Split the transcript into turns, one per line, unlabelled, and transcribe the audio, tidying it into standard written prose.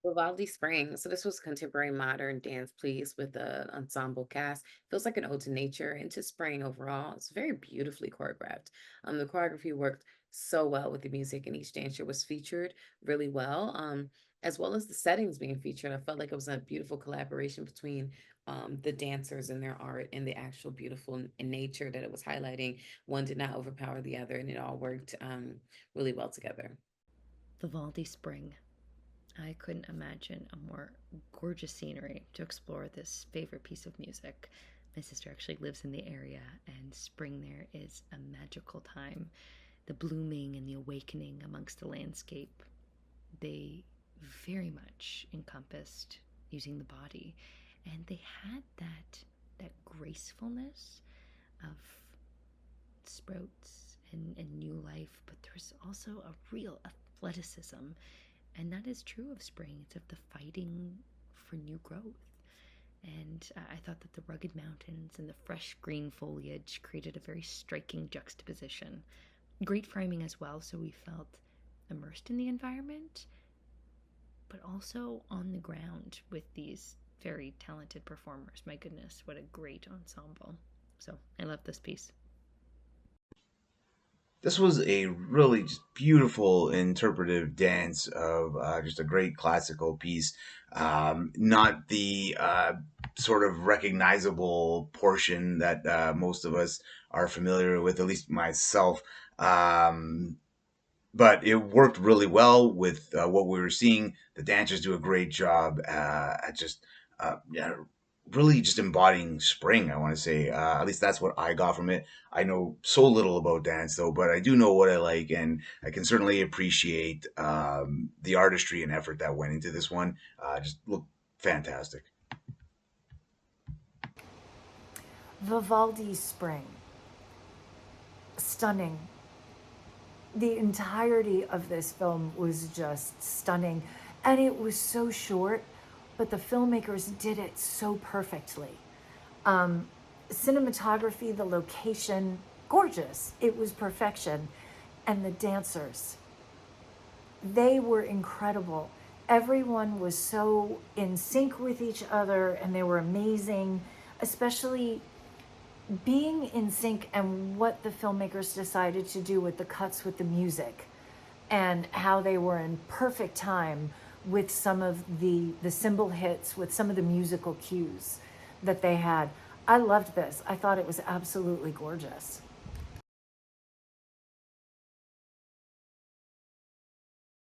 Vivaldi Spring. So this was contemporary modern dance piece with an ensemble cast. Feels like an ode to nature and to spring overall. It's very beautifully choreographed. The choreography worked so well with the music, and each dancer was featured really well. As well as the settings being featured. I felt like it was a beautiful collaboration between the dancers and their art and the actual beautiful nature that it was highlighting. One did not overpower the other, and it all worked really well together.
Vivaldi Spring. I couldn't imagine a more gorgeous scenery to explore this favorite piece of music. My sister actually lives in the area, and spring there is a magical time. The blooming and the awakening amongst the landscape, they very much encompassed using the body. And they had that gracefulness of sprouts and new life, but there's also a real athleticism. And that is true of spring. It's of the fighting for new growth. And I thought that the rugged mountains and the fresh green foliage created a very striking juxtaposition. Great framing as well, so we felt immersed in the environment, but also on the ground with these very talented performers. My goodness, what a great ensemble. So I love this piece.
This was a really just beautiful interpretive dance of just a great classical piece. Not the sort of recognizable portion that most of us are familiar with, at least myself. But it worked really well with what we were seeing. The dancers do a great job at just yeah, really just embodying spring. I want to say, at least that's what I got from it. I know so little about dance though, but I do know what I like, and I can certainly appreciate the artistry and effort that went into this one. Just looked fantastic.
Vivaldi Spring. Stunning. The entirety of this film was just stunning. And it was so short, but the filmmakers did it so perfectly. Cinematography, the location, gorgeous. It was perfection. And the dancers, they were incredible. Everyone was so in sync with each other and they were amazing, especially being in sync and what the filmmakers decided to do with the cuts with the music and how they were in perfect time with some of the cymbal hits, with some of the musical cues that they had. I loved this. I thought it was absolutely gorgeous.